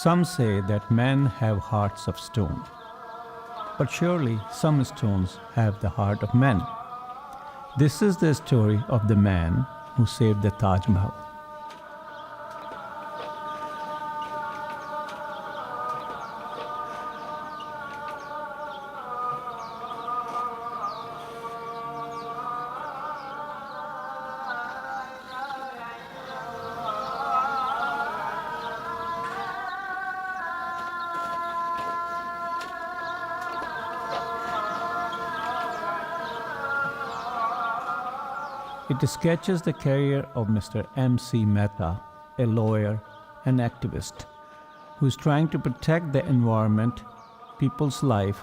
Some say that men have hearts of stone, but surely some stones have the heart of men. This is the story of the man who saved the Taj Mahal. It sketches the career of Mr. M.C. Mehta, a lawyer and activist, who is trying to protect the environment, people's life,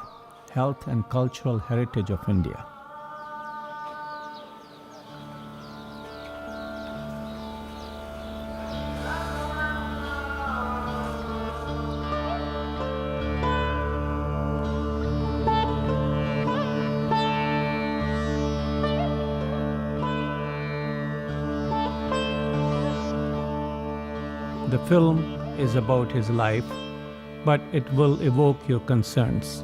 health and cultural heritage of India. The film is about his life, but it will evoke your concerns.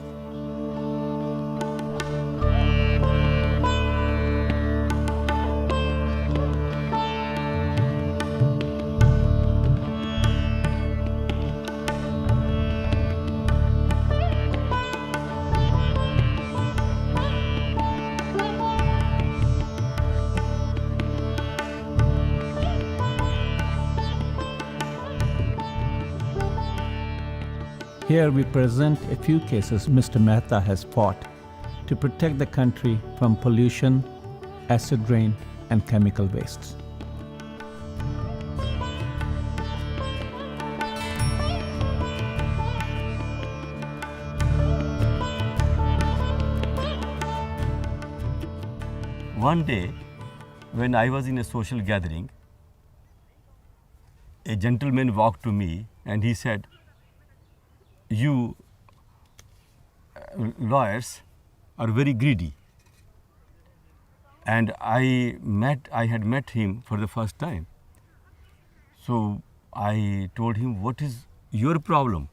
Here we present a few cases Mr. Mehta has fought to protect the country from pollution, acid rain, and chemical wastes. One day, when I was in a social gathering, a gentleman walked to me and he said, "You lawyers are very greedy." And I had met him for the first time. So I told him, "What is your problem?"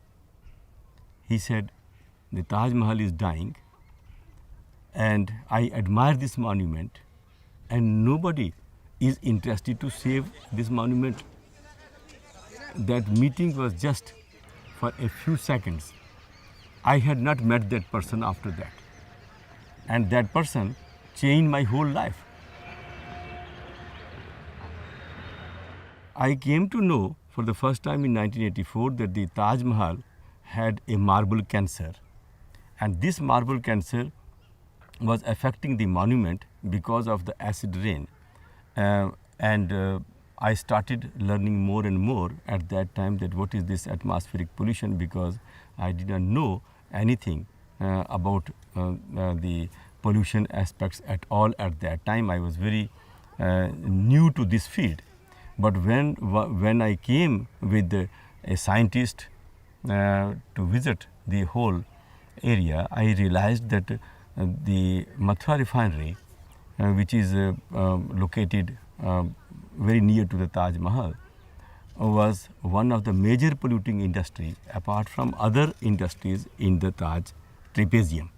He said, "The Taj Mahal is dying and I admire this monument and nobody is interested to save this monument." That meeting was just for a few seconds. I had not met that person after that. And that person changed my whole life. I came to know for the first time in 1984 that the Taj Mahal had a marble cancer. And this marble cancer was affecting the monument because of the acid rain. I started learning more and more at that time that what is this atmospheric pollution, because I did not know anything about the pollution aspects at all at that time. I was very new to this field. But when I came with a scientist to visit the whole area, I realized that the Mathura refinery, which is located very near to the Taj Mahal, was one of the major polluting industry apart from other industries in the Taj Trapezium.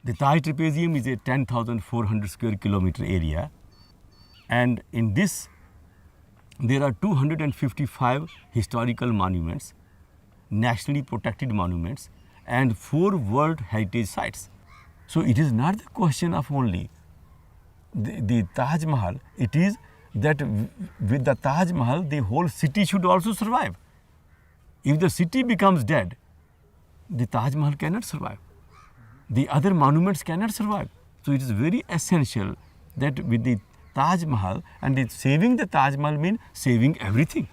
The Taj Trapezium is a 10,400 square kilometer area, and in this there are 255 historical monuments, nationally protected monuments, and 4 World Heritage Sites. So it is not the question of only the Taj Mahal, it is that with the Taj Mahal, the whole city should also survive. If the city becomes dead, the Taj Mahal cannot survive. The other monuments cannot survive. So it is very essential that with the Taj Mahal, and saving the Taj Mahal means saving everything.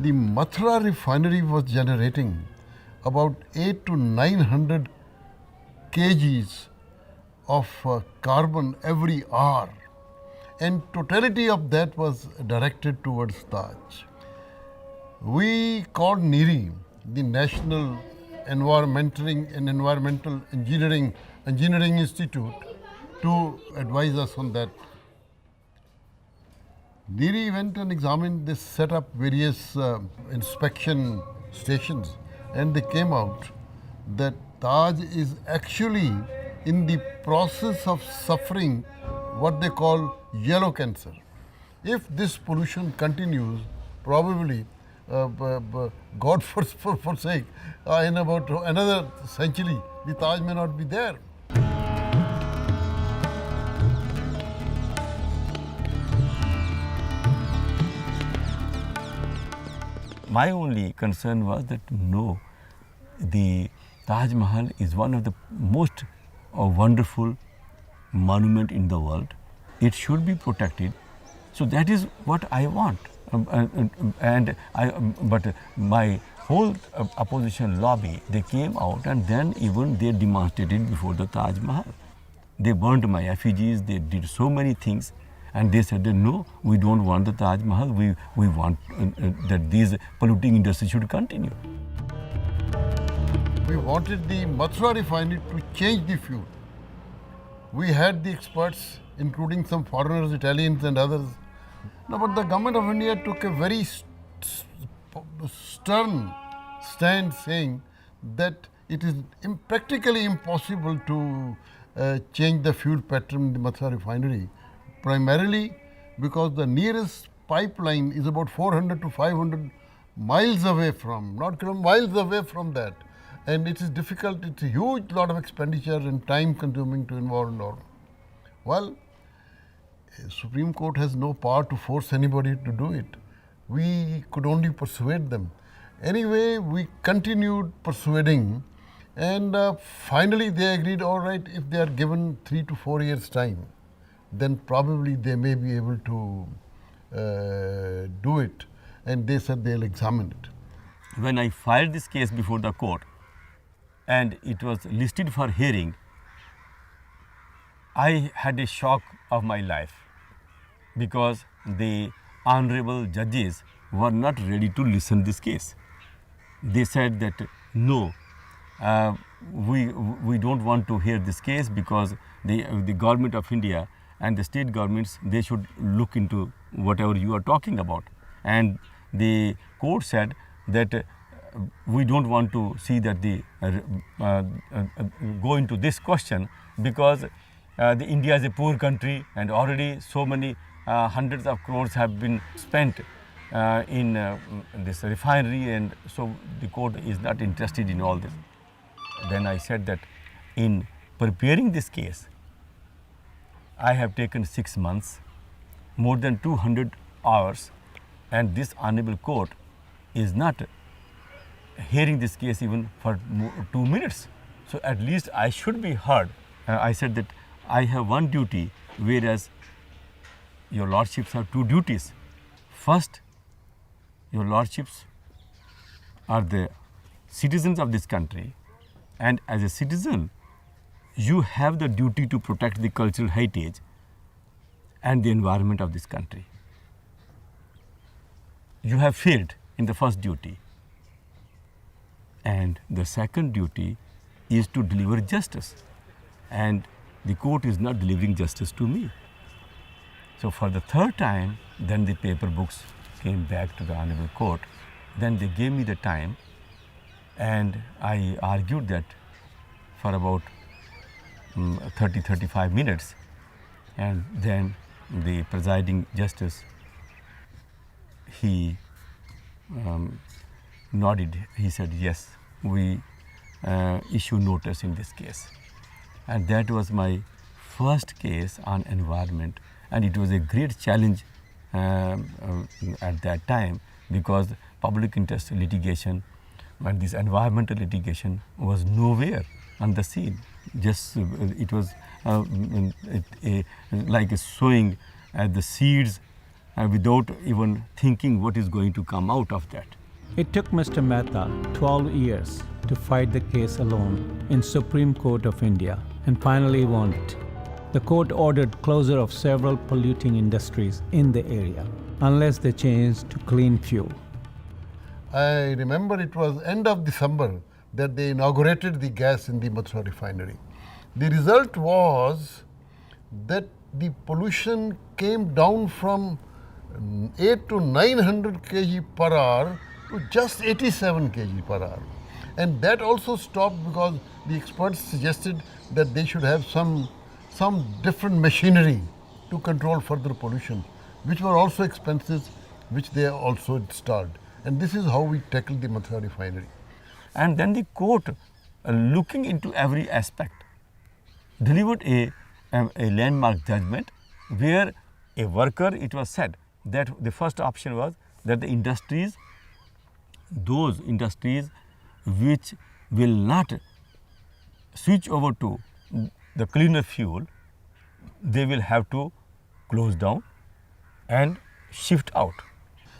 The Mathura refinery was generating about 800 to 900 kgs of carbon every hour. and totality of that was directed towards Taj. We called NEERI, the National Environmental Engineering Institute, to advise us on that. NEERI went and examined this, set up various inspection stations, and they came out that Taj is actually in the process of suffering what they call yellow cancer. If this pollution continues, probably, God forsake, in about another century, the Taj may not be there. My only concern was that no, the Taj Mahal is one of the most wonderful monument in the world. It should be protected. So that is what I want. But my whole opposition lobby, they came out and then even they demonstrated before the Taj Mahal. They burned my effigies, they did so many things. And they said that no, we don't want the Taj Mahal, we want that these polluting industries should continue. We wanted the Mathura refinery to change the fuel. We had the experts, including some foreigners, Italians and others. No, but the government of India took a very stern stand saying that it is practically impossible to change the fuel pattern in the Mathura refinery. Primarily because the nearest pipeline is about 400 to 500 miles away from, not kilometers, miles away from that. And it is difficult, it's a huge lot of expenditure and time consuming to involve in all. Well, Supreme Court has no power to force anybody to do it. We could only persuade them. Anyway, we continued persuading, and finally they agreed, all right, if they are given 3 to 4 years time, then probably they may be able to do it, and they said they'll examine it. When I filed this case before the court and it was listed for hearing, I had a shock of my life because the honorable judges were not ready to listen this case. They said that no, we don't want to hear this case because the government of India and the state governments, they should look into whatever you are talking about. And the court said that we don't want to see that the go into this question because the India is a poor country and already so many hundreds of crores have been spent in this refinery, and so the court is not interested in all this. Then I said that in preparing this case, I have taken 6 months, more than 200 hours, and this honorable court is not hearing this case even for 2 minutes. So at least I should be heard. I said that I have one duty, whereas your lordships have 2 duties. First, your lordships are the citizens of this country, and as a citizen, you have the duty to protect the cultural heritage and the environment of this country. You have failed in the first duty. And the second duty is to deliver justice. And the court is not delivering justice to me. So for the third time, then the paper books came back to the honorable court. Then they gave me the time, and I argued that for about 30-35 minutes, and then the presiding justice, he nodded. He said, yes, we issue notice in this case. And that was my first case on environment, and it was a great challenge at that time because public interest litigation and this environmental litigation was nowhere on the scene. Just it was like sowing the seeds without even thinking what is going to come out of that. It took Mr. Mehta 12 years to fight the case alone in Supreme Court of India and finally won it. The court ordered closure of several polluting industries in the area unless they changed to clean fuel. I remember it was end of December that they inaugurated the gas in the Mathura refinery. The result was that the pollution came down from 8 to 900 kg per hour to just 87 kg per hour. And that also stopped because the experts suggested that they should have some different machinery to control further pollution, which were also expenses, which they also installed. And this is how we tackled the Mathura refinery. And then the court, looking into every aspect, delivered a landmark judgment where a worker, it was said that the first option was that the industries, those industries which will not switch over to the cleaner fuel, they will have to close down and shift out.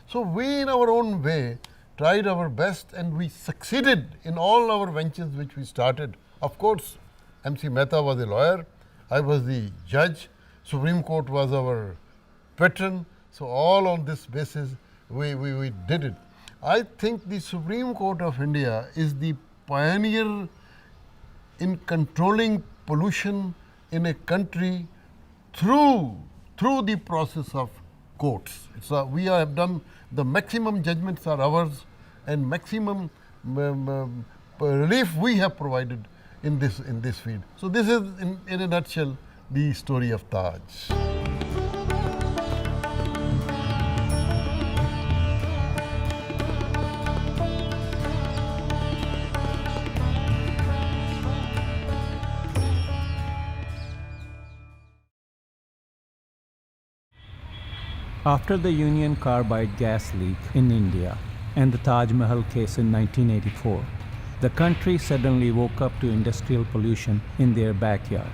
So we in our own way tried our best and we succeeded in all our ventures which we started. Of course, MC Mehta was a lawyer, I was the judge, Supreme Court was our patron. So all on this basis we did it. I think the Supreme Court of India is the pioneer in controlling pollution in a country through the process of courts. We have done the maximum judgments are ours and maximum relief we have provided in this field. So this is in a nutshell the story of Taj. After the Union Carbide gas leak in India and the Taj Mahal case in 1984, the country suddenly woke up to industrial pollution in their backyard.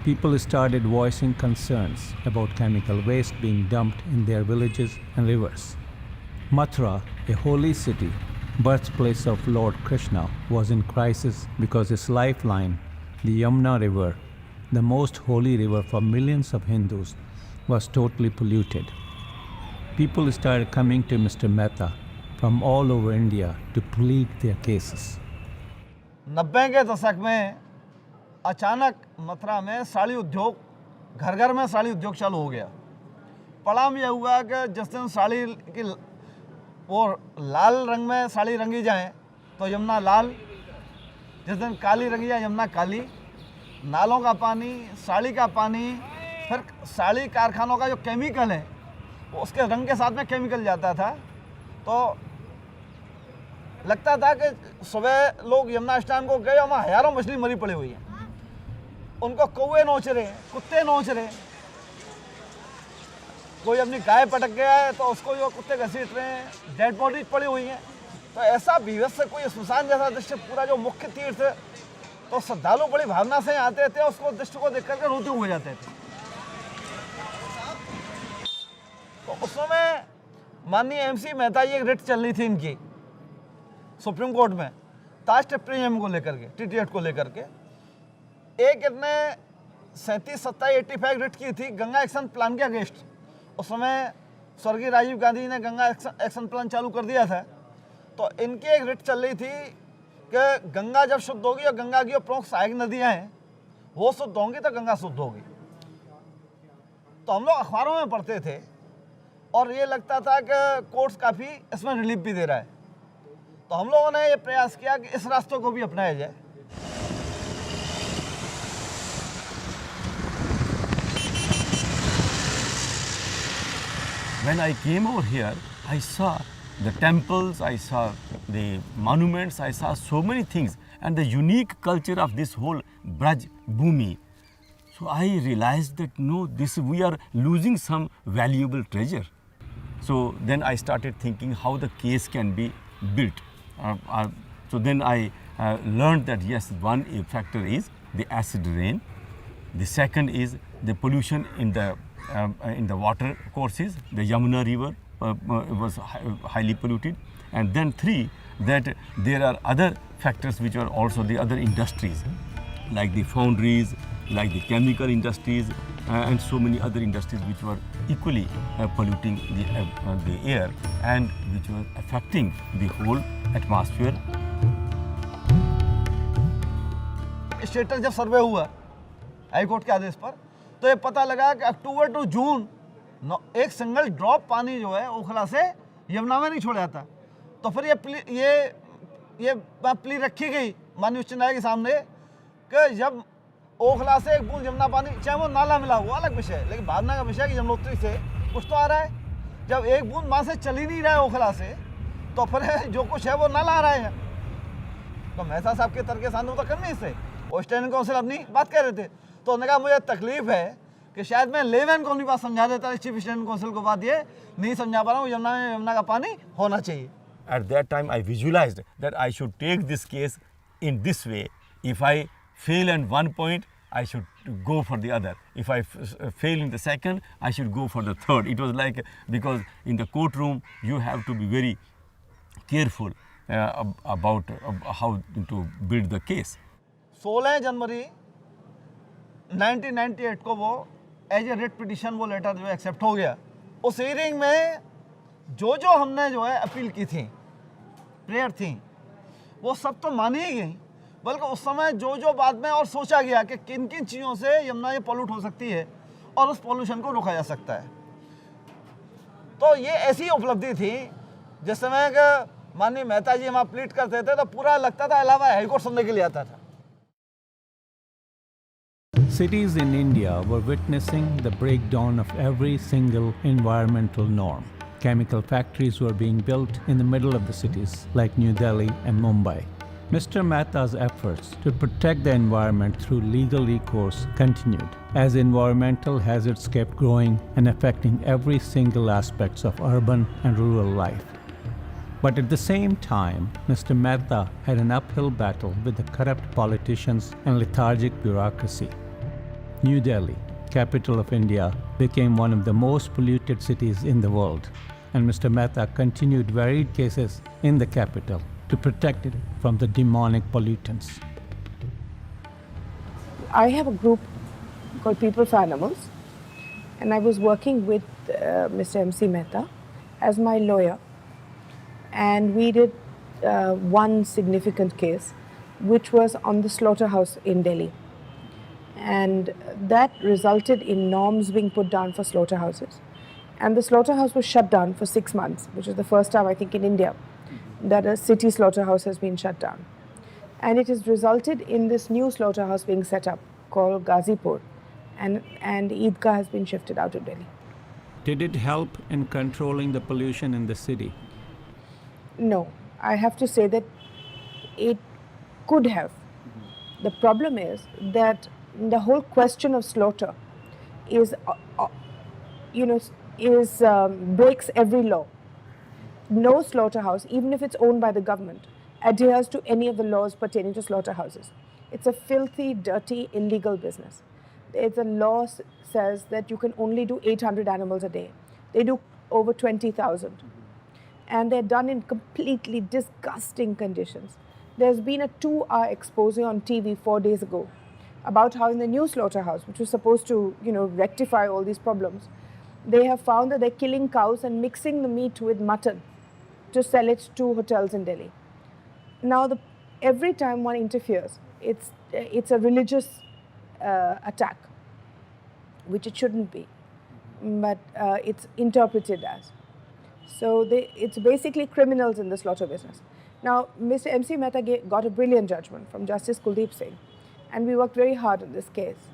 People started voicing concerns about chemical waste being dumped in their villages and rivers. Mathura, a holy city, birthplace of Lord Krishna, was in crisis because its lifeline, the Yamuna River, the most holy river for millions of Hindus, was totally polluted. People started coming to Mr. Mehta from all over India to plead their cases. 90 के दशक में अचानक मथुरा में साड़ी उद्योग घर घर में साड़ी उद्योग चालू हो गया। परिणाम यह हुआ कि जिस दिन साड़ी की वो लाल रंग में साड़ी रंगी जाए तो यमुना लाल, जिस दिन काली रंगी जाए यमुना काली, नालों का पानी, साड़ी का पानी, फिर साड़ी कारखानों का जो केमिकल है वो उसके रंग के साथ में केमिकल जाता था। तो लगता था कि सुबह लोग यमुना स्नान को गए, वहाँ हजारों मछली मरी पड़ी हुई है, उनको कौवे नोच रहे, कुत्ते नोच रहे, कोई अपनी गाय पटक गया है तो उसको जो कुत्ते घसीट रहे हैं, डेड बॉडी पड़ी हुई हैं। तो ऐसा बीभत्स कोई श्मशान जैसा दृश्य पूरा जो मुख्य तीर्थ, तो श्रद्धालु बड़ी भावना से आते थे, उसको दृश्य को देख करके रोते हुए जाते थे। तो उस समय माननीय MC मेहता जी एक रिट चल रही थी इनकी सुप्रीम कोर्ट में ताज टेप्रियम को लेकर के, TTF को लेकर के। एक इतने 37-87-85 रिट की थी गंगा एक्शन प्लान के अगेंस्ट। उस समय स्वर्गीय राजीव गांधी ने गंगा एक्शन प्लान चालू कर दिया था। तो इनकी एक रिट चल रही थी कि गंगा जब शुद्ध होगी और गंगा की जो प्रमुख सहायक नदियाँ हैं वो शुद्ध होंगी तो गंगा शुद्ध होगी। तो हम लोग अखबारों में पढ़ते थे और ये लगता था कि कोर्ट्स काफ़ी इसमें रिलीफ भी दे रहा है। तो हम लोगों ने ये प्रयास किया कि इस रास्ते को भी अपनाया जाए। When I came over here, I saw the temples, I saw the monuments, I saw so many things and the unique culture of this whole Braj Bhumi. So I realized that no, we are losing some valuable treasure. So then I started thinking how the case can be built. So then I learned that yes, one factor is the acid rain. The second is the pollution in the water courses. The Yamuna River was highly polluted. And then 3, that there are other factors which are also the other industries like the foundries, like the chemical industries and so many other industries which were equally polluting the air and which were affecting the whole atmosphere. Status जब सर्वे हुआ high court के आदेश पर, तो ये पता लगा कि अक्टूबर to June एक सिंगल ड्रॉप पानी जो है ओखला से यमुना में नहीं छोड़ा जाता। तो फिर ये प्ली रखी गई माननीय उच्च न्यायालय के सामने कि जब ओखला से एक बूंद यमुना पानी, चाहे वो नाला मिला हुआ अलग विषय है, लेकिन भावना का विषय है कि यमुनोत्री से कुछ तो आ रहा है। जब एक बूंद वहाँ से चल ही नहीं रहा है ओखला से, तो फिर जो कुछ है वो नाला आ रहा है। तो मेहता साहब के तर्क के सामने तो करनी इससे, और स्टैंडिंग काउंसिल अपनी बात कह रहे थे। तो उन्होंने कहा मुझे तकलीफ है कि शायद मैं लेमैन को अपनी बात समझा देता, चीफ स्टैंडिंग काउंसिल को बात ये नहीं समझा पा रहा हूँ, यमुना का पानी होना चाहिए। At that time, I visualized that I should take this case in this way. If I fail at one point, I should go for the other. If I fail in the second, I should go for the third. It was like, because in the courtroom, you have to be very careful about how to build the case. 16 जनवरी 1998 को वो as a writ petition वो letter जो accept हो गया। उस hearing में जो हमने जो है अपील की थी, प्रेयर थी, वो सब तो मानी ही गई, बल्कि उस समय जो बाद में और सोचा गया कि किन किन चीज़ों से यमुना ये पॉल्यूट हो सकती है और उस पॉल्यूशन को रोका जा सकता है। तो ये ऐसी उपलब्धि थी जिस समय का माननीय मेहता जी वहाँ प्लीट करते थे तो पूरा लगता था इलाहाबाद हाईकोर्ट सुनने के लिए आता था। Cities in India were witnessing the breakdown of every single environmental norm. Chemical factories were being built in the middle of the cities like New Delhi and Mumbai. Mr. Mehta's efforts to protect the environment through legal recourse continued as environmental hazards kept growing and affecting every single aspect of urban and rural life. But at the same time, Mr. Mehta had an uphill battle with the corrupt politicians and lethargic bureaucracy. New Delhi, capital of India, became one of the most polluted cities in the world, and Mr. Mehta continued varied cases in the capital to protect it from the demonic pollutants. I have a group called People for Animals, and I was working with Mr. MC Mehta as my lawyer, and we did one significant case, which was on the slaughterhouse in Delhi. And that resulted in norms being put down for slaughterhouses. And the slaughterhouse was shut down for 6 months, which is the first time I think in India that a city slaughterhouse has been shut down. And it has resulted in this new slaughterhouse being set up called Ghazipur, and Eidgah has been shifted out of Delhi. Did it help in controlling the pollution in the city? No, I have to say that it could have. The problem is that the whole question of slaughter is, breaks every law. No slaughterhouse, even if it's owned by the government, adheres to any of the laws pertaining to slaughterhouses. It's a filthy, dirty, illegal business. It's a law says that you can only do 800 animals a day. They do over 20,000. And they're done in completely disgusting conditions. There's been a 2-hour expose on TV 4 days ago about how in the new slaughterhouse, which was supposed to, rectify all these problems, they have found that they're killing cows and mixing the meat with mutton to sell it to hotels in Delhi. Now, every time one interferes, it's a religious attack, which it shouldn't be, but it's interpreted as. So it's basically criminals in the slaughter business. Now, Mr. MC Mehta got a brilliant judgment from Justice Kuldeep Singh, and we worked very hard on this case.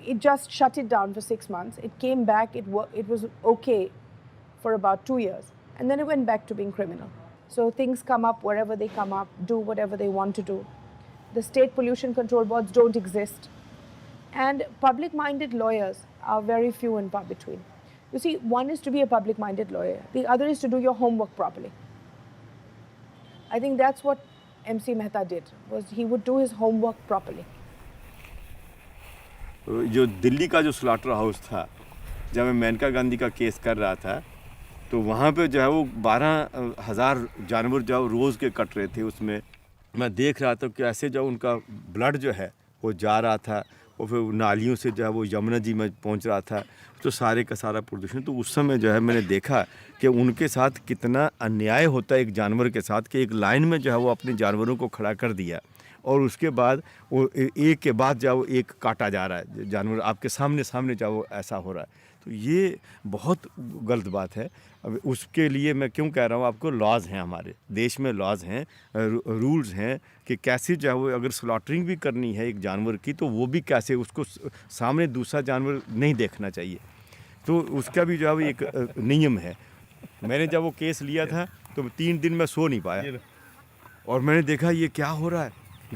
It just shut it down for 6 months. It came back, it was okay for about 2 years, and then it went back to being criminal. So things come up wherever they come up, do whatever they want to do. The state pollution control boards don't exist, and public-minded lawyers are very few and far between. You see, one is to be a public-minded lawyer. The other is to do your homework properly. I think that's what MC Mehta did, was he would do his homework properly. जो दिल्ली का जो slaughter house था, जब मैं मेनका गांधी का case कर रहा था, तो वहाँ पे जो है वो 12,000 जानवर जो रोज़ के कट रहे थे उसमें, मैं देख रहा था कि ऐसे जो उनका ब्लड जो है वो जा रहा था और फिर नालियों से जो है वो यमुना जी में पहुंच रहा था, तो सारे का सारा प्रदूषण। तो उस समय जो है मैंने देखा कि उनके साथ कितना अन्याय होता है एक जानवर के साथ, कि एक लाइन में जो है वो अपने जानवरों को खड़ा कर दिया और उसके बाद वो एक के बाद जो एक काटा जा रहा है जानवर आपके सामने सामने जो ऐसा हो रहा है। तो ये बहुत गलत बात है। अब उसके लिए मैं क्यों कह रहा हूँ आपको, लॉज हैं हमारे देश में, लॉज हैं, रूल्स हैं कि कैसे जो है वो अगर स्लॉटरिंग भी करनी है एक जानवर की तो वो भी कैसे उसको सामने दूसरा जानवर नहीं देखना चाहिए, तो उसका भी जो है वो एक नियम है। मैंने जब वो केस लिया था तो 3 दिन मैं सो नहीं पाया और मैंने देखा ये क्या हो रहा है,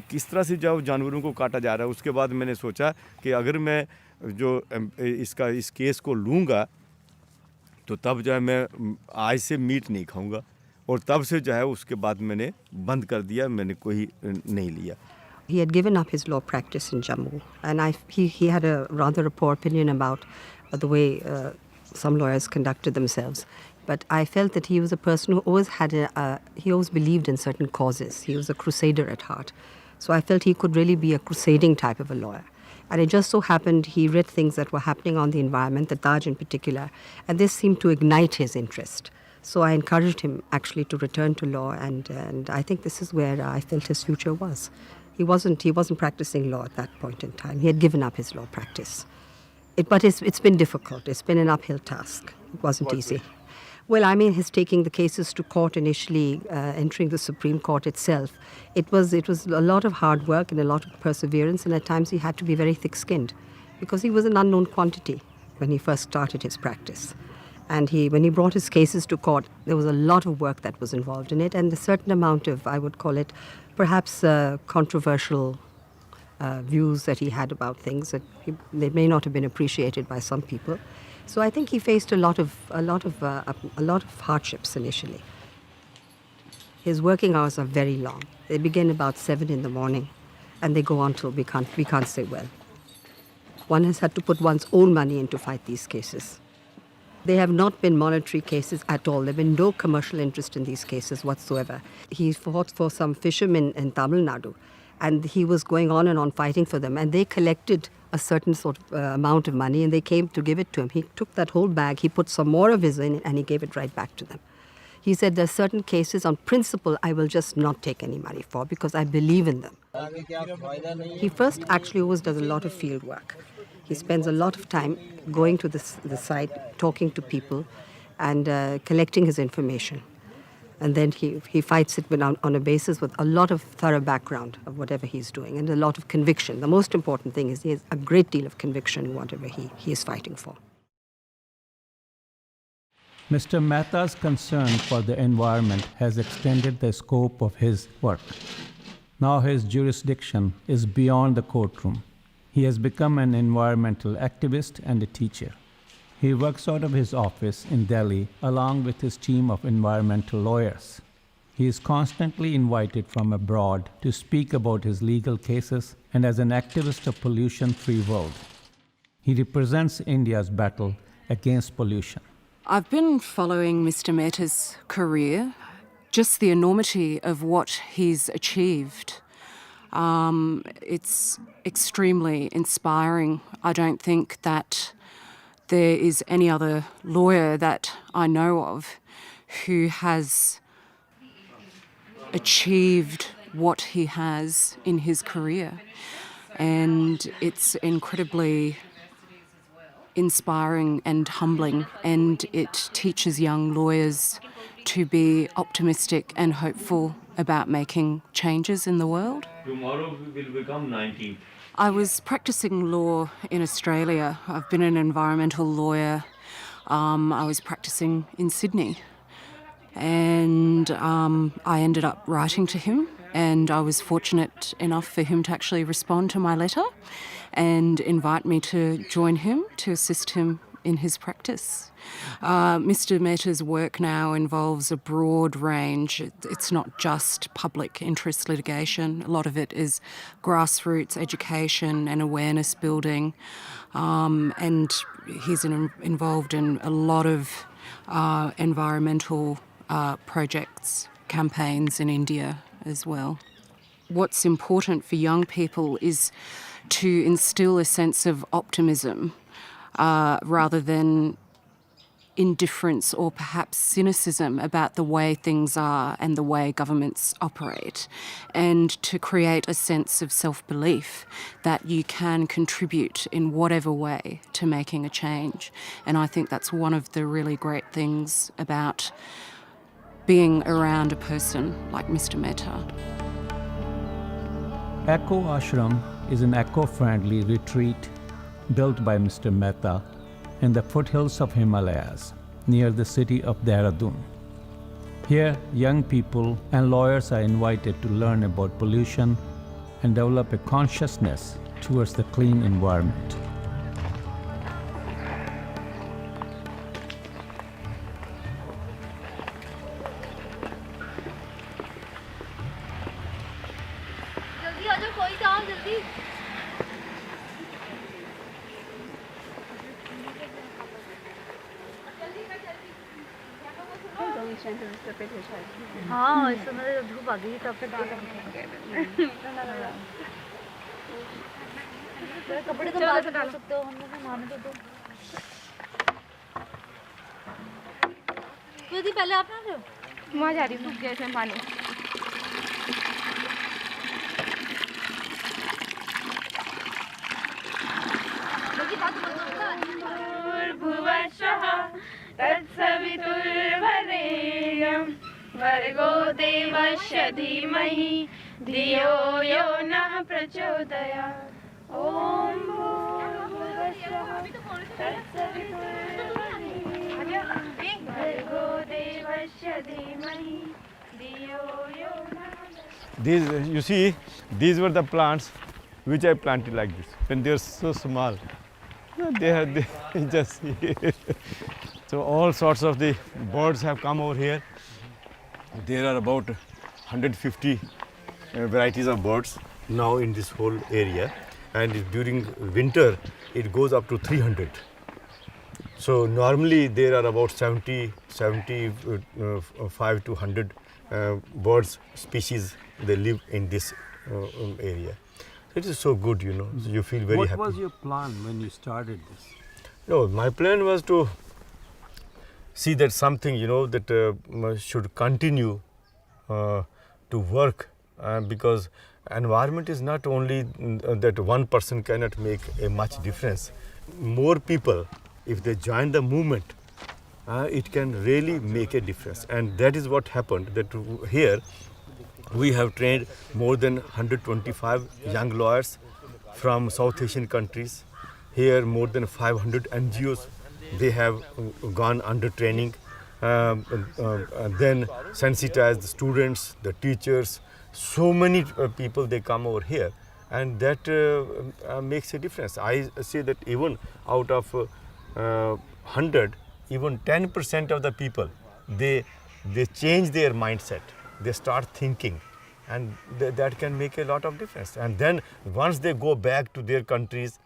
किस तरह से जो जानवरों को काटा जा रहा है। उसके बाद मैंने सोचा कि अगर मैं जो इस केस को लूँगा तो तब जो है मैं आज से मीट नहीं खाऊंगा, और तब से जो है उसके बाद मैंने बंद कर दिया, मैंने कोई नहीं लिया। He had given up his law practice in Jammu, and he had a rather poor opinion about the way some lawyers conducted themselves. But I felt that he was a person who always he always believed in certain causes. He was a crusader at heart. So I felt he could really be a crusading type of a lawyer. And it just so happened he read things that were happening on the environment, the Taj in particular, and this seemed to ignite his interest. So I encouraged him actually to return to law, and I think this is where I felt his future was. He wasn't practicing law at that point in time. He had given up his law practice. But it's been difficult. It's been an uphill task. It wasn't easy. Well, I mean, his taking the cases to court initially, entering the Supreme Court itself, it was a lot of hard work and a lot of perseverance, and at times he had to be very thick-skinned because he was an unknown quantity when he first started his practice. And when he brought his cases to court, there was a lot of work that was involved in it, and a certain amount of, I would call it, perhaps controversial views that he had about things that they may not have been appreciated by some people. So I think he faced a lot of hardships initially. His working hours are very long. They begin about 7 in the morning, and they go on till we can't say when. One has had to put one's own money in to fight these cases. They have not been monetary cases at all. There have been no commercial interest in these cases whatsoever. He fought for some fishermen in Tamil Nadu, and he was going on and on fighting for them, and they collected a certain sort of amount of money, and they came to give it to him. He took that whole bag, he put some more of his in, and he gave it right back to them. He said, there are certain cases on principle I will just not take any money for because I believe in them. He first actually always does a lot of field work. He spends a lot of time going to the site, talking to people, and collecting his information. And then he fights it on a basis with a lot of thorough background of whatever he's doing and a lot of conviction. The most important thing is he has a great deal of conviction in whatever he is fighting for. Mr. Mehta's concern for the environment has extended the scope of his work. Now his jurisdiction is beyond the courtroom. He has become an environmental activist and a teacher. He works out of his office in Delhi along with his team of environmental lawyers. He is constantly invited from abroad to speak about his legal cases and as an activist of pollution-free world. He represents India's battle against pollution. I've been following Mr. Mehta's career, just the enormity of what he's achieved. It's extremely inspiring. I don't think that there is any other lawyer that I know of who has achieved what he has in his career. And it's incredibly inspiring and humbling, and it teaches young lawyers to be optimistic and hopeful about making changes in the world. Tomorrow we will become 19. I was practicing law in Australia. I've been an environmental lawyer. I was practicing in Sydney, and I ended up writing to him, and I was fortunate enough for him to actually respond to my letter and invite me to join him to assist him in his practice. Mr. Mehta's work now involves a broad range. It's not just public interest litigation. A lot of it is grassroots education and awareness building. And he's involved in a lot of environmental projects, campaigns in India as well. what's important for young people is to instill a sense of optimism rather than indifference or perhaps cynicism about the way things are and the way governments operate, and to create a sense of self-belief that you can contribute in whatever way to making a change. And I think that's one of the really great things about being around a person like Mr. Mehta. Echo Ashram is an eco-friendly retreat built by Mr. Mehta in the foothills of Himalayas near the city of Dehradun. Here, young people and lawyers are invited to learn about pollution and develop a consciousness towards the clean environment. जल्दी आ जाओ कोई तो आओ जल्दी हाँ इस समय धूप आ गई तब कपड़े तो बाद में डाल सकते हो हम लोग नहाने तो दो क्योंकि पहले आप नहा रहे हो वहाँ जा रही सूख गया इसमें पानी तत्सवितुर्वरेण्यं भर्गो देवस्य धीमहि धियो यो नः प्रचोदयात् ॐ भूर्भुवस्सुः तत्सवितुर्वरेण्यं भर्गो देवस्य धीमहि धियो यो नः These, you see, these were the plants which I planted like this. When they are so small, they just so all sorts of the birds have come over here. There are about 150 varieties of birds now in this whole area, and during winter it goes up to 300. So normally there are about 75 to 100 birds species. They live in this area. It is so good, you know. So you feel very happy. What was your plan when you started this? No, my plan was to see that something, you know, that should continue to work because environment is not only that one person cannot make a much difference. More people, if they join the movement, it can really make a difference. And that is what happened, that here we have trained more than 125 young lawyers from South Asian countries. Here more than 500 NGOs, they have gone under training, then sensitize the students, the teachers, so many people they come over here, and that makes a difference. I say that even out of 100, even 10% of the people, they change their mindset. They start thinking, and that can make a lot of difference. And then once they go back to their countries,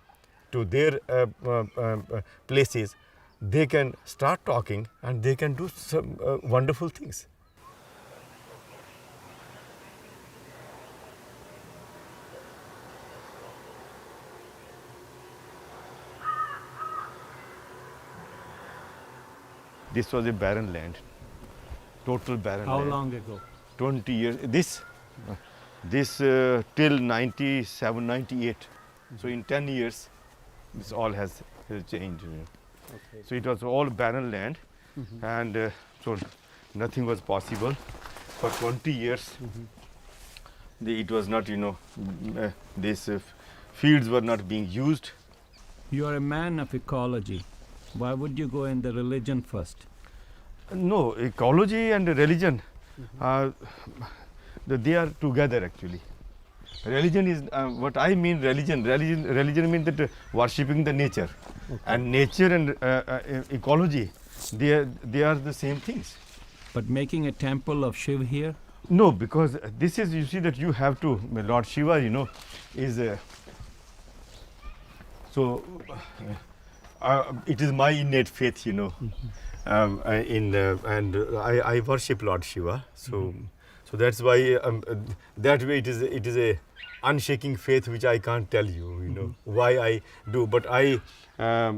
to their places, they can start talking and they can do some wonderful things. This was a barren land, total barren land. How long ago? 20 years. This till 97, 98. So in 10 years, this all has changed. Okay. So it was all barren land, and so nothing was possible. For 20 years, it was not, you know, these fields were not being used. You are a man of ecology. Why would you go in the religion first? No, ecology and religion, they are together actually. Religion is what I mean. Religion means that worshipping the nature, and nature and ecology, they are the same things. But making a temple of Shiv here? No, because this is, you see that you have to, Lord Shiva, you know, is so it is my innate faith, you know, and I worship Lord Shiva. So So that's why that way it is a unshaking faith which I can't tell you, you know, why I do. But I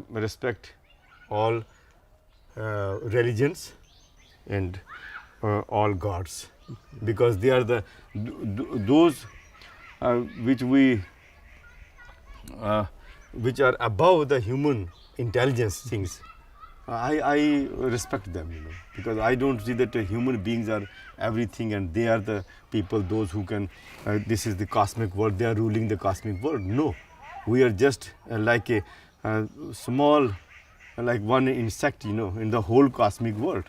respect all religions and all gods, because they are the those which are above the human intelligence things. I respect them, you know, because I don't see that human beings are everything and they are the people, those who can, this is the cosmic world, they are ruling the cosmic world. No, we are just like a small, like one insect, you know, in the whole cosmic world,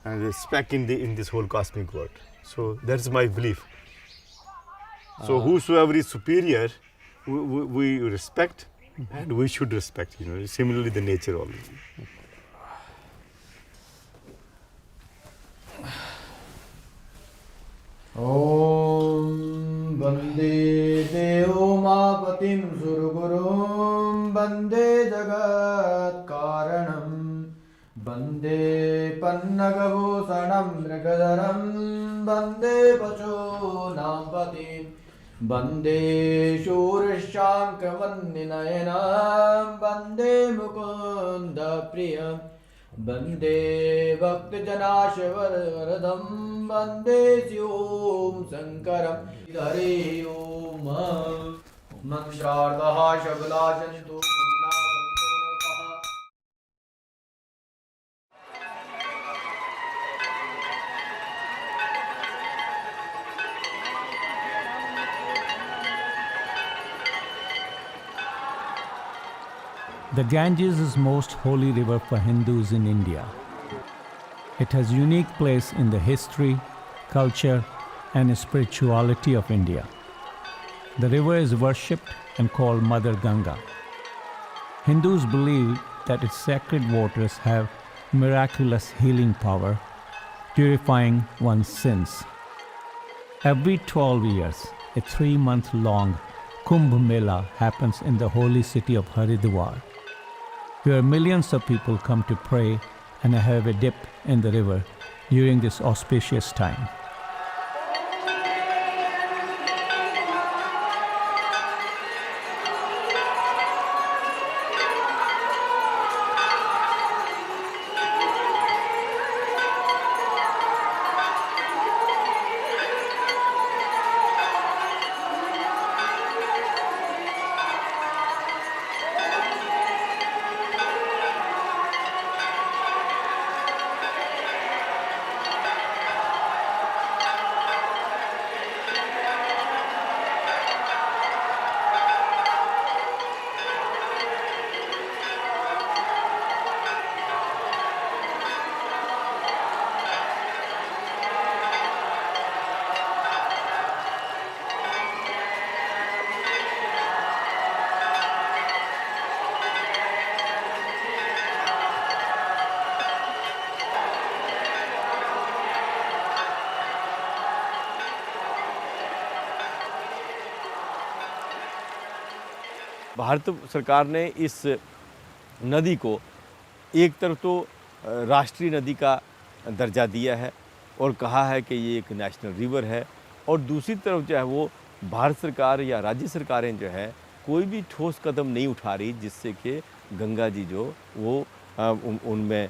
and a speck in this whole cosmic world. So that's my belief. So whosoever is superior, we respect, and we should respect, you know, similarly the nature also. ॐ वन्दे देवोमापतिं सुरगुरुं वन्दे जगत्कारणं वन्दे पन्नगभूषणं मृगधरं वन्दे पशूनां पतिं वन्दे शूरशाङ्कवन्निनयनं वन्दे मुकुन्दप्रियम् वन्दे भक्तजनाशवरदं वन्दे शिवं शङ्करं हरे ओम मन्त्रार्थः शबलाशन्तु The Ganges is most holy river for Hindus in India. It has unique place in the history, culture, and spirituality of India. The river is worshipped and called Mother Ganga. Hindus believe that its sacred waters have miraculous healing power, purifying one's sins. Every 12 years, a 3-month-long Kumbh Mela happens in the holy city of Haridwar, where millions of people come to pray and have a dip in the river during this auspicious time. Bharat सरकार ने इस नदी को एक तरफ तो राष्ट्रीय नदी का दर्जा दिया है और कहा है कि ये एक नेशनल रिवर है, और दूसरी तरफ जो है वो भारत सरकार या राज्य सरकारें जो है कोई भी ठोस कदम नहीं उठा रही जिससे कि गंगा जी जो वो उनमें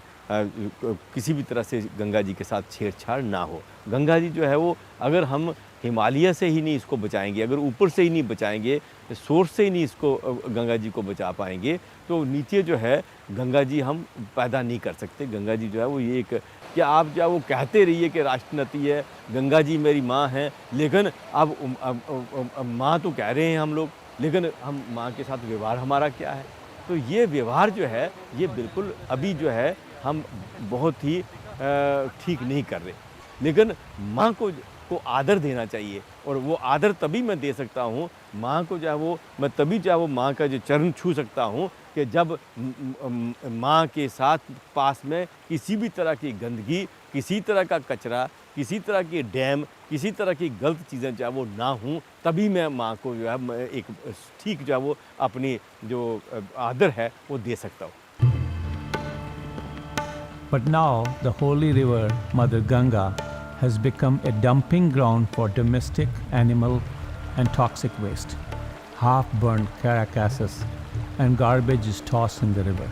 किसी भी तरह से गंगा जी के साथ छेड़छाड़ ना हो। गंगा जी जो है वो अगर हम हिमालय से ही नहीं इसको बचाएंगे, अगर ऊपर से ही नहीं बचाएंगे, सोर्स से ही नहीं इसको गंगा जी को बचा पाएंगे, तो नीचे जो है गंगा जी हम पैदा नहीं कर सकते। गंगा जी जो है वो ये एक, क्या आप जो है वो कहते रहिए कि राष्ट्र नदी है, गंगा जी मेरी माँ है, लेकिन अब माँ तो कह रहे हैं हम लोग, लेकिन हम माँ के साथ व्यवहार हमारा क्या है? तो ये व्यवहार जो है ये बिल्कुल अभी जो है हम बहुत ही ठीक नहीं कर रहे। लेकिन माँ को आदर देना चाहिए, और वो आदर तभी मैं दे सकता हूँ माँ को, जो है वो मैं तभी जो है वो माँ का जो चरण छू सकता हूँ कि जब माँ के साथ पास में किसी भी तरह की गंदगी, किसी तरह का कचरा, किसी तरह की डैम, किसी तरह की गलत चीज़ें जो है वो ना हों, तभी मैं माँ को जो है एक ठीक जो है वो अपनी जो आदर है वो दे सकता हूँ। But now the holy river Mother Ganga has become a dumping ground for domestic, animal, and toxic waste. Half-burned carcasses and garbage is tossed in the river.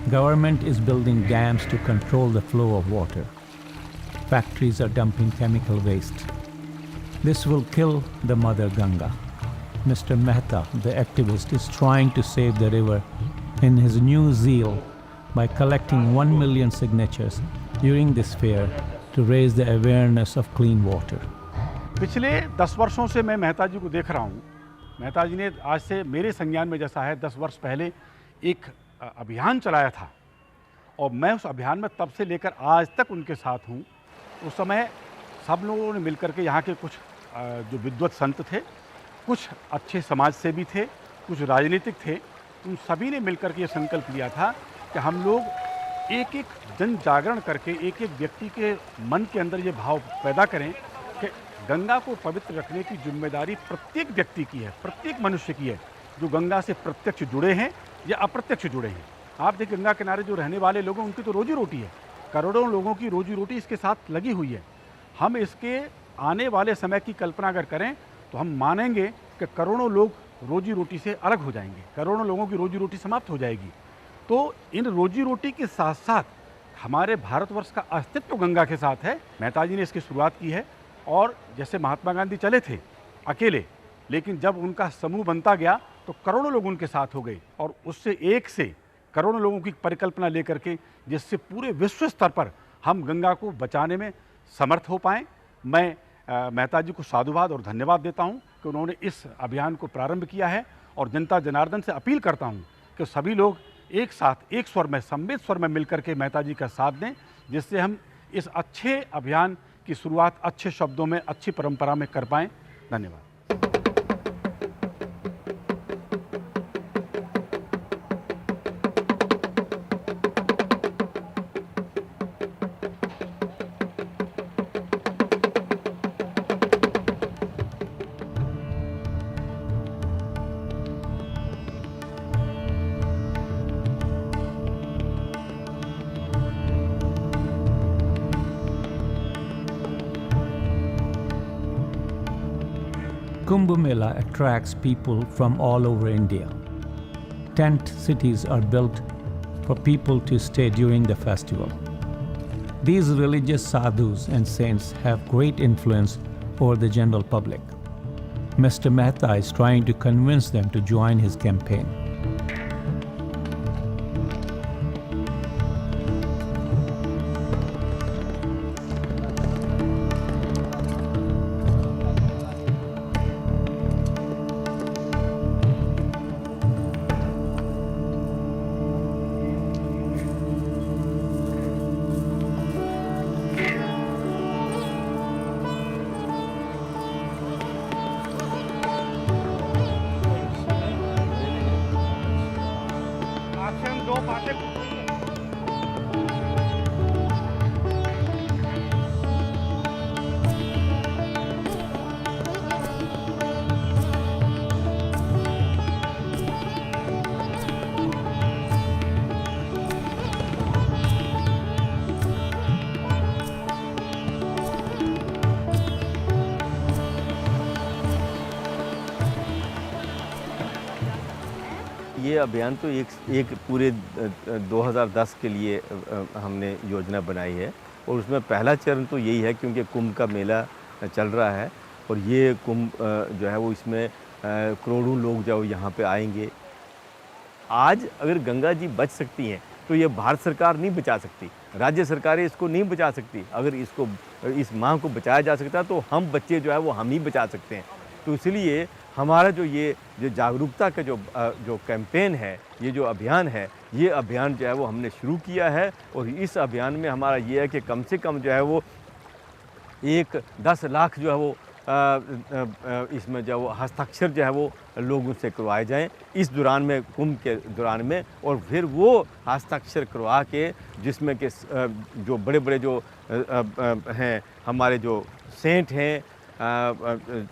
Government is building dams to control the flow of water. Factories are dumping chemical waste. This will kill the mother Ganga. Mr. Mehta, the activist, is trying to save the river in his new zeal by collecting 1 million signatures during this fair to raise the awareness of clean water. पिछले 10 वर्षों से मैं मेहता जी को देख रहा हूँ। मेहता जी ने आज से मेरे संज्ञान में जैसा है 10 वर्ष पहले एक अभियान चलाया था और मैं उस अभियान में तब से लेकर आज तक उनके साथ हूँ। उस समय सब लोगों ने मिलकर के यहाँ के कुछ जो विद्वत संत थे, कुछ अच्छे समाज सेवी थे, कुछ राजनीतिक थे, उन सभी ने मिलकर के ये संकल्प लिया था कि हम लोग एक एक जन जागरण करके एक एक व्यक्ति के मन के अंदर ये भाव पैदा करें कि गंगा को पवित्र रखने की जिम्मेदारी प्रत्येक व्यक्ति की है, प्रत्येक मनुष्य की है, जो गंगा से प्रत्यक्ष जुड़े हैं या अप्रत्यक्ष जुड़े हैं। आप देखिए गंगा किनारे जो रहने वाले लोग हैं उनकी तो रोजी रोटी है, करोड़ों लोगों की रोजी रोटी इसके साथ लगी हुई है। हम इसके आने वाले समय की कल्पना अगर करें तो हम मानेंगे कि करोड़ों लोग रोजी रोटी से अलग हो जाएंगे, करोड़ों लोगों की रोजी रोटी समाप्त हो जाएगी। तो इन रोजी रोटी के साथ साथ हमारे भारतवर्ष का अस्तित्व गंगा के साथ है। मेहता जी ने इसकी शुरुआत की है और जैसे महात्मा गांधी चले थे अकेले, लेकिन जब उनका समूह बनता गया तो करोड़ों लोग उनके साथ हो गए और उससे एक से करोड़ों लोगों की परिकल्पना लेकर के जिससे पूरे विश्व स्तर पर हम गंगा को बचाने में समर्थ हो पाएँ। मैं मेहता जी को साधुवाद और धन्यवाद देता हूँ कि उन्होंने इस अभियान को प्रारंभ किया है और जनता जनार्दन से अपील करता हूँ कि सभी लोग एक साथ एक स्वर में संवेद स्वर में मिलकर के मेहता जी का साथ दें, जिससे हम इस अच्छे अभियान की शुरुआत अच्छे शब्दों में अच्छी परंपरा में कर पाएँ। धन्यवाद। Kumbh Mela attracts people from all over India. Tent cities are built for people to stay during the festival. These religious sadhus and saints have great influence over the general public. Mr. Mehta is trying to convince them to join his campaign. ये अभियान तो एक पूरे 2010 के लिए हमने योजना बनाई है और उसमें पहला चरण तो यही है क्योंकि कुंभ का मेला चल रहा है और ये कुंभ जो है वो इसमें करोड़ों लोग जो यहाँ पे आएंगे। आज अगर गंगा जी बच सकती हैं तो ये भारत सरकार नहीं बचा सकती, राज्य सरकारें इसको नहीं बचा सकती। अगर इसको इस माँ को बचाया जा सकता तो हम बच्चे जो है वो हम ही बचा सकते हैं। तो इसलिए हमारा जो जागरूकता का जो कैंपेन है, ये जो अभियान है, ये अभियान जो है वो हमने शुरू किया है और इस अभियान में हमारा ये है कि कम से कम जो है वो 10 लाख जो है वो इसमें जो वो हस्ताक्षर जो है वो लोगों से करवाए जाएं इस दौरान में, कुंभ के दौरान में। और फिर वो हस्ताक्षर करवा के जिसमें कि जो बड़े बड़े जो हैं हमारे जो सेंट हैं,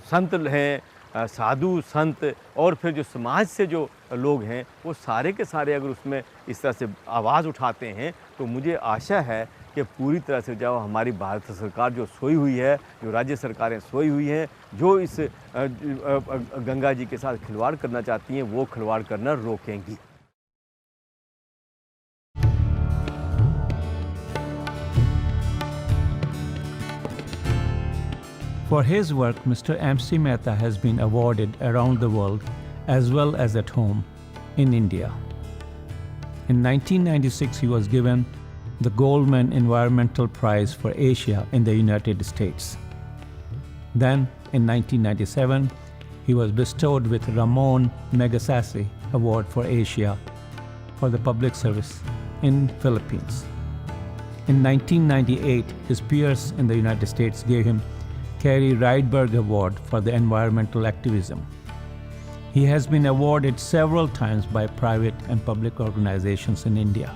संत हैं, साधु संत और फिर जो समाज से जो लोग हैं वो सारे के सारे अगर उसमें इस तरह से आवाज़ उठाते हैं तो मुझे आशा है कि पूरी तरह से जो हमारी भारत सरकार जो सोई हुई है, जो राज्य सरकारें सोई हुई हैं, जो इस गंगा जी के साथ खिलवाड़ करना चाहती हैं, वो खिलवाड़ करना रोकेंगी। For his work, Mr. M.C. Mehta has been awarded around the world as well as at home in India. In 1996, he was given the Goldman Environmental Prize for Asia in the United States. Then, in 1997, he was bestowed with Ramon Magsaysay Award for Asia for the public service in Philippines. In 1998, his peers in the United States gave him Carey Rydberg Award for the environmental activism. He has been awarded several times by private and public organizations in India.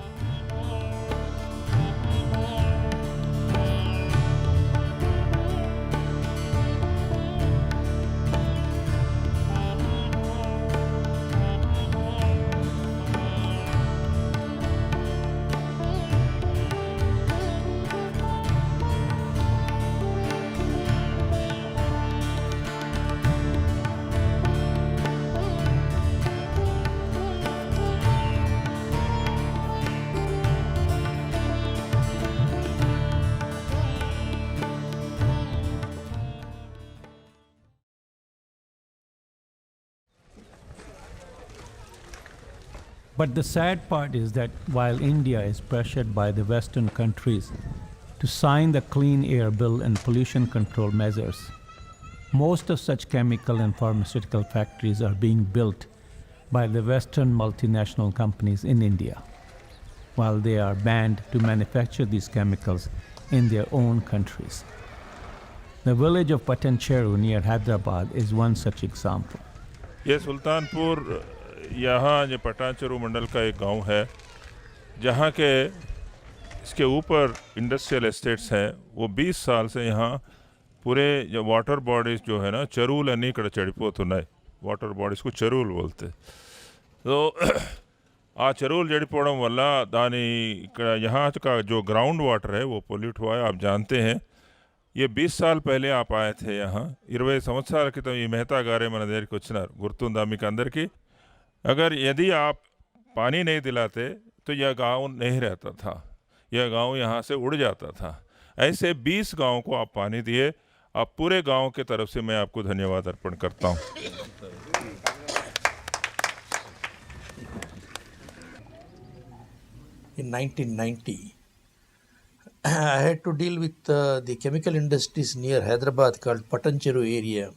But the sad part is that while India is pressured by the Western countries to sign the Clean Air Bill and pollution control measures, most of such chemical and pharmaceutical factories are being built by the Western multinational companies in India, while they are banned to manufacture these chemicals in their own countries. The village of Patancheru near Hyderabad is one such example. ये सुल्तानपुर यहाँ जो पटानचेरू मंडल का एक गांव है, जहाँ के इसके ऊपर इंडस्ट्रियल एस्टेट्स हैं। वो 20 साल से यहाँ पूरे जो वाटर बॉडीज़ जो है ना, చెరువులు అన్నీ ఇక్కడ చెడిపోతున్నాయి. వాటర్ బాడీస్కు చెరువులు बोलते. तो ఆ చెరువులు చెడిపోవడం వల్ల దాని ఇక్కడ यहाँ का जो ग्राउंड वाटर है वो पोल्यूट हुआ है. आप जानते हैं ये 20 साल पहले आप आए थे यहाँ. 20 సంవత్సరాల క్రితం ఈ మెహతా గారే మన దగ్గరికి వచ్చినారు. గుర్తుందా మీకు అందరికీ? अगर यदि आप पानी नहीं दिलाते तो यह गांव नहीं रहता था, यह गांव यहाँ से उड़ जाता था. ऐसे 20 गांवों को आप पानी दिए. आप पूरे गांव के तरफ से मैं आपको धन्यवाद अर्पण करता हूँ. In 1990, I had to deal with the chemical industries near Hyderabad called Patancheru area.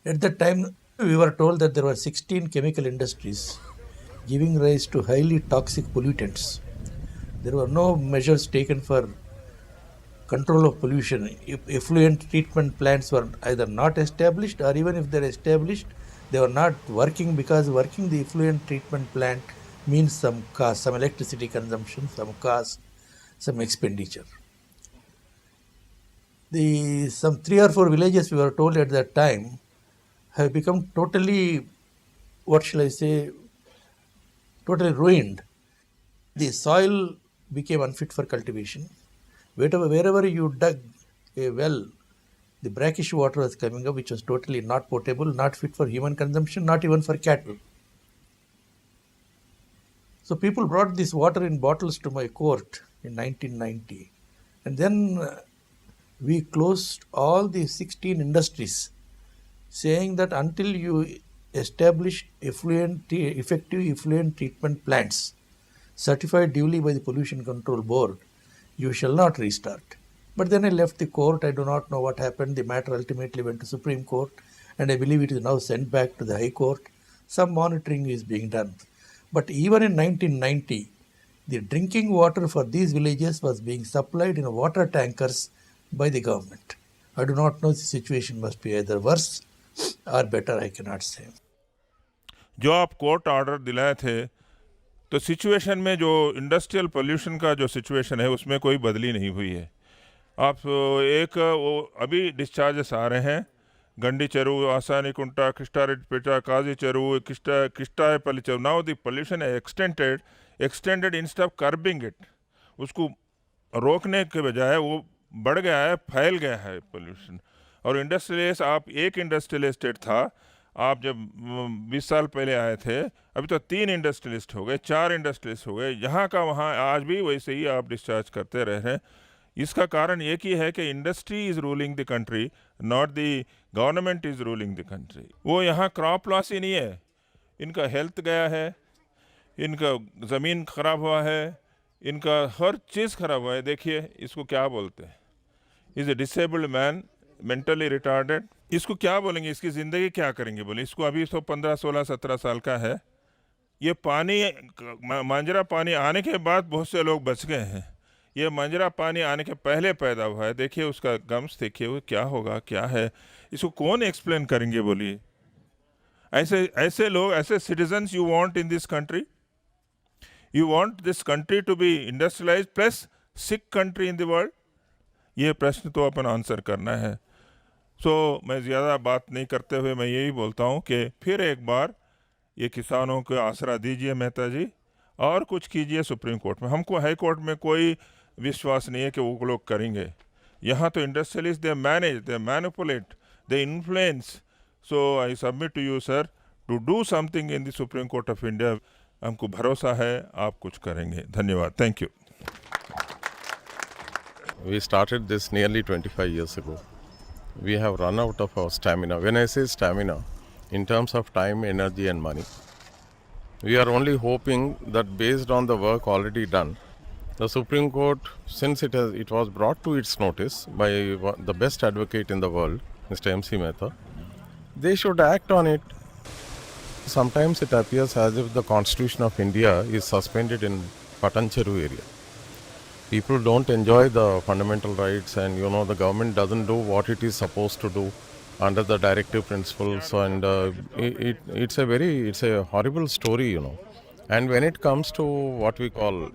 At that time, we were told that there were 16 chemical industries giving rise to highly toxic pollutants. There were no measures taken for control of pollution. Effluent treatment plants were either not established, or even if they are established, they were not working, because working the effluent treatment plant means some cost, some electricity consumption, some cost, some expenditure. Some 3 or 4 villages, we were told at that time, have become totally, what shall I say, totally ruined. The soil became unfit for cultivation. Wherever you dug a well, the brackish water was coming up, which was totally not potable, not fit for human consumption, not even for cattle. So people brought this water in bottles to my court in 1990. And then we closed all the 16 industries, saying that until you establish effective effluent treatment plants certified duly by the Pollution Control Board, you shall not restart. But then I left the court. I do not know what happened. The matter ultimately went to Supreme Court, and I believe it is now sent back to the High Court. Some monitoring is being done. But even in 1990, the drinking water for these villages was being supplied in water tankers by the government. I do not know, the situation must be either worse or better, I cannot say. जो आप court order दिलाए थे, तो situation में जो industrial pollution का जो situation है उसमें कोई बदली नहीं हुई है. आप एक वो अभी डिस्चार्जेस आ रहे हैं, गंडी चेरू, आसानी कुंटा, कृष्टारेपेटा, काजी चेरू, किस्टापल्ली चेरू. नाउ द पोल्यूशन है extended instead of curbing it. उसको रोकने के बजाय वो बढ़ गया है, फैल गया है पोल्यूशन। और इंडस्ट्रियल, आप एक इंडस्ट्रियल एस्टेट था, आप जब 20 साल पहले आए थे, अभी तो 3 इंडस्ट्रियलिस्ट हो गए, 4 इंडस्ट्रियलिस्ट हो गए, यहाँ का वहाँ आज भी वैसे ही आप डिस्चार्ज करते रह रहे हैं। इसका कारण एक ही है कि industry is ruling the country, not the government is ruling the country. वो यहाँ क्रॉप लॉस ही नहीं है, इनका हेल्थ गया है, इनका ज़मीन ख़राब हुआ है, इनका हर चीज़ ख़राब हुआ है। देखिए इसको क्या बोलते हैं, is a disabled man, mentally retarded. इसको क्या बोलेंगे, इसकी ज़िंदगी क्या करेंगे बोले। इसको अभी तो 15, 16, 17 साल का है। ये पानी, मांजरा पानी आने के बाद बहुत से लोग बच गए हैं, ये मांजरा पानी आने के पहले पैदा हुआ है। देखिए उसका गम्स देखिए, वो क्या होगा, क्या है, इसको कौन एक्सप्लेन करेंगे बोलिए। ऐसे लोग, ऐसे citizens you want in this country? You want this country to be industrialised plus sick country in the world? ये प्रश्न तो अपन आंसर करना है। सो मैं ज़्यादा बात नहीं करते हुए मैं यही बोलता हूँ कि फिर एक बार ये किसानों को आसरा दीजिए मेहता जी, और कुछ कीजिए सुप्रीम कोर्ट में। हमको हाई कोर्ट में कोई विश्वास नहीं है कि वो लोग करेंगे। यहाँ तो industrialist, they manage, they manipulate, they influence. So I submit to you sir to do something in the supreme court of India. हमको भरोसा है आप कुछ करेंगे। धन्यवाद। Thank you. We started this nearly 25 years ago. We have run out of our stamina. When I say stamina, in terms of time, energy and money. We are only hoping that based on the work already done, the Supreme Court, since it was brought to its notice by the best advocate in the world, Mr. M.C. Mehta, they should act on it. Sometimes it appears as if the Constitution of India is suspended in Patancheru area. People don't enjoy the fundamental rights, and the government doesn't do what it is supposed to do under the directive principles, and it's a horrible story, And when it comes to what we call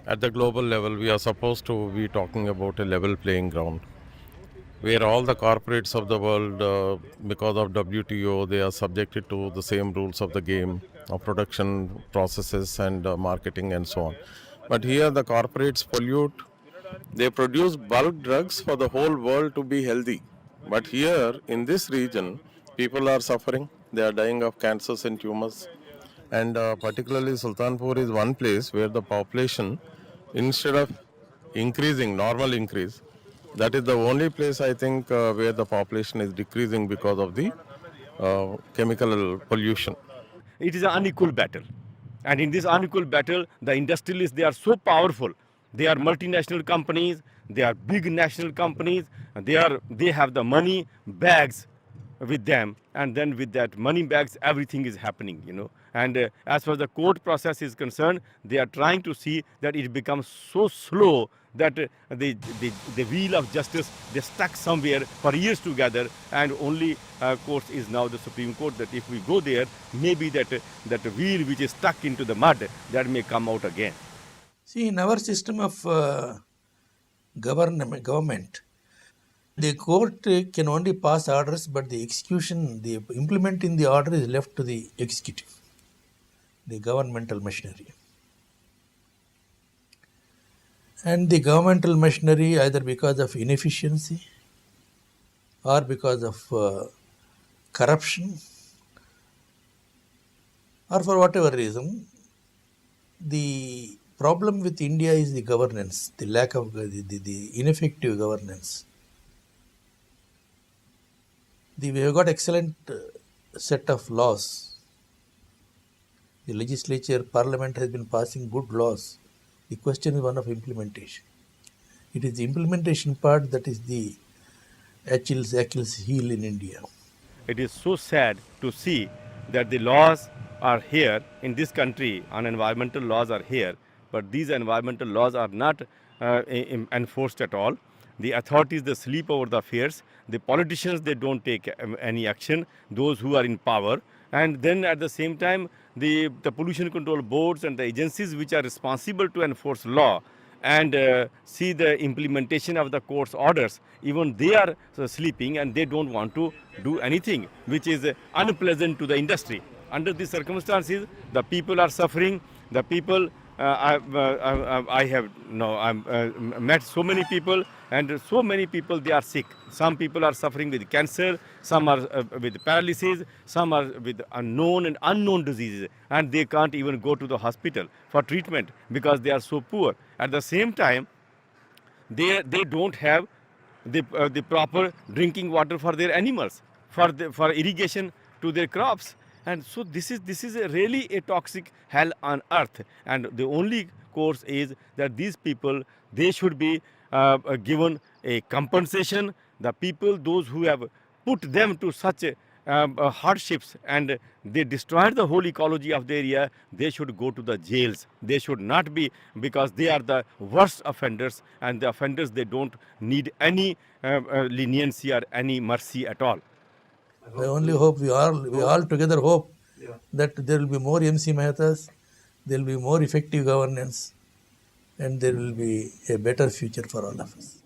at the global level, we are supposed to be talking about a level playing ground, where all the corporates of the world, because of WTO, they are subjected to the same rules of the game, of production processes and marketing and so on. But here the corporates pollute. They produce bulk drugs for the whole world to be healthy. But here in this region, people are suffering. They are dying of cancers and tumors. And particularly Sultanpur is one place where the population, instead of increasing, normal increase, that is the only place I think where the population is decreasing because of the chemical pollution. It is an unequal battle. And in this unequal battle, the industrialists, they are so powerful. They are multinational companies, they are big national companies, they have the money bags with them, and then with that money bags, everything is happening, And as far as the court process is concerned, they are trying to see that it becomes so slow that the wheel of justice, they stuck somewhere for years together, and only courts is now the Supreme Court, that if we go there, maybe that wheel which is stuck into the mud, that may come out again. See, in our system of government, the court can only pass orders, but the execution, the implementing the order is left to the executive, the governmental machinery. And the governmental machinery, either because of inefficiency or because of corruption or for whatever reason, the problem with India is the governance, the lack of the ineffective governance. We have got excellent set of laws. The legislature, parliament has been passing good laws. The question is one of implementation. It is the implementation part that is the Achilles heel in India. It is so sad to see that the laws are here in this country, and environmental laws are here, but these environmental laws are not enforced at all. The authorities, they sleep over the affairs. The politicians, they don't take any action, those who are in power. And then at the same time, the pollution control boards and the agencies which are responsible to enforce law and see the implementation of the court's orders, even they are sleeping, and they don't want to do anything, which is unpleasant to the industry. Under these circumstances, the people are suffering, the people I have met so many people, and so many people, they are sick. Some people are suffering with cancer, some are with paralysis, some are with known and unknown diseases, and they can't even go to the hospital for treatment because they are so poor. At the same time, they don't have the proper drinking water for their animals, for irrigation to their crops. And so this is really a toxic hell on earth, and the only course is that these people, they should be given a compensation. The people, those who have put them to such hardships and they destroyed the whole ecology of the area, they should go to the jails. They should not be, because they are the worst offenders, and the offenders, they don't need any leniency or any mercy at all. I only hope we all together hope that there will be more MC Mehtas, there will be more effective governance, and there will be a better future for all of us.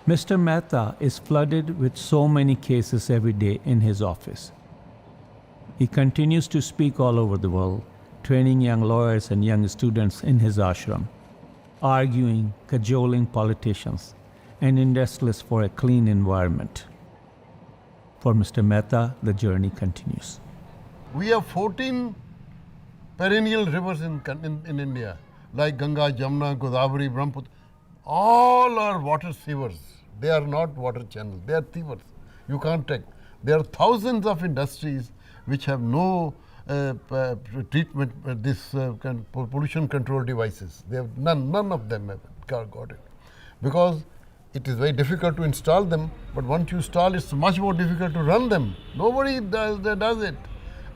Mr. Mehta is flooded with so many cases every day in his office. He continues to speak all over the world, training young lawyers and young students in his ashram, arguing, cajoling politicians, and industrialists for a clean environment. For Mr. Mehta, the journey continues. We have 14 perennial rivers in India, like Ganga, Jamuna, Godavari, Brahmaputra. All are water sewers. They are not water channels. They are sewers. You can't take. There are thousands of industries which have no treatment, pollution control devices. They have none of them have got it, because it is very difficult to install them. But once you install, it's much more difficult to run them. Nobody does it.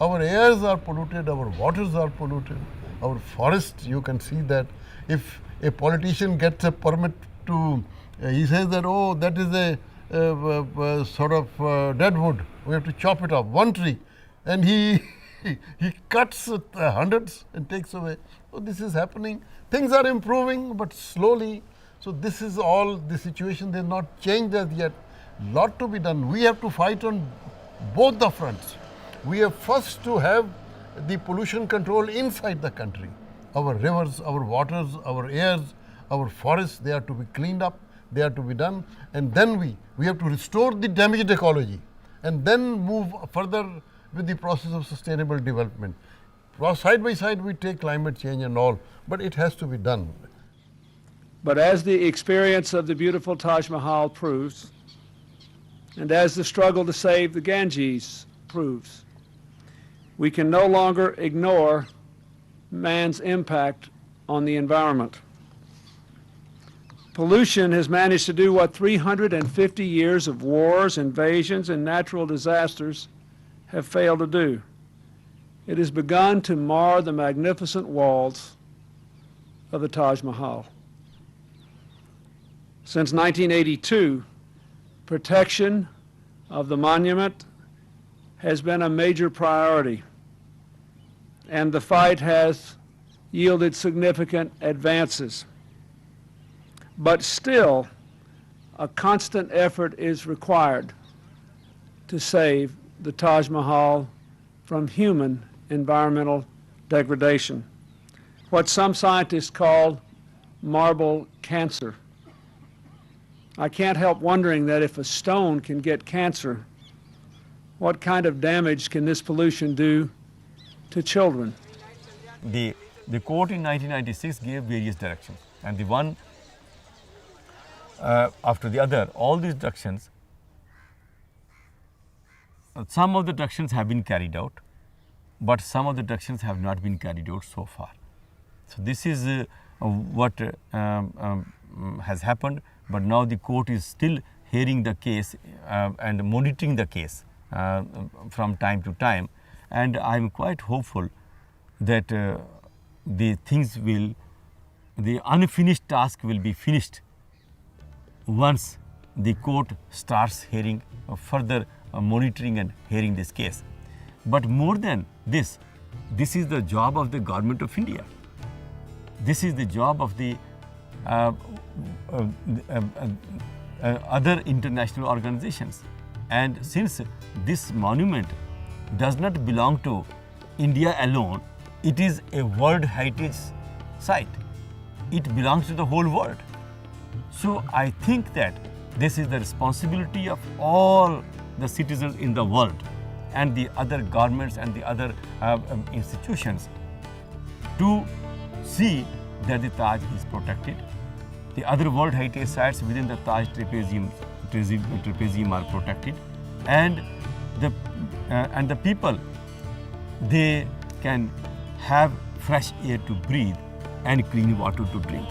Our airs are polluted. Our waters are polluted. Our forests. You can see that if a politician gets a permit to, he says that, oh, that is a sort of dead wood. We have to chop it off, one tree, and he cuts hundreds and takes away. So this is happening. Things are improving, but slowly. So this is all the situation. They have not changed as yet. Lot to be done. We have to fight on both the fronts. We have first to have the pollution control inside the country. Our rivers, our waters, our airs, our forests, they are to be cleaned up. They are to be done. And then we have to restore the damaged ecology, and then move further with the process of sustainable development. Side by side, we take climate change and all, but it has to be done. But as the experience of the beautiful Taj Mahal proves, and as the struggle to save the Ganges proves, we can no longer ignore man's impact on the environment. Pollution has managed to do what 350 years of wars, invasions, and natural disasters have failed to do. It has begun to mar the magnificent walls of the Taj Mahal. Since 1982, protection of the monument has been a major priority, and the fight has yielded significant advances. But still, a constant effort is required to save the Taj Mahal from human environmental degradation, what some scientists call marble cancer. I can't help wondering that if a stone can get cancer, what kind of damage can this pollution do to children? The court in 1996 gave various directions, and the one after the other, all these directions, some of the directions have been carried out, but some of the directions have not been carried out so far. So this is what has happened, but now the court is still hearing the case and monitoring the case from time to time, and I am quite hopeful that the unfinished task will be finished once the court starts hearing further monitoring and hearing this case. But more than this, this is the job of the Government of India. This is the job of the other international organizations. And since this monument does not belong to India alone, it is a World Heritage Site. It belongs to the whole world. So I think that this is the responsibility of all the citizens in the world and the other governments and the other institutions to see that the Taj is protected. The other World Heritage Sites within the Taj trapezium are protected, and the people, they can have fresh air to breathe and clean water to drink.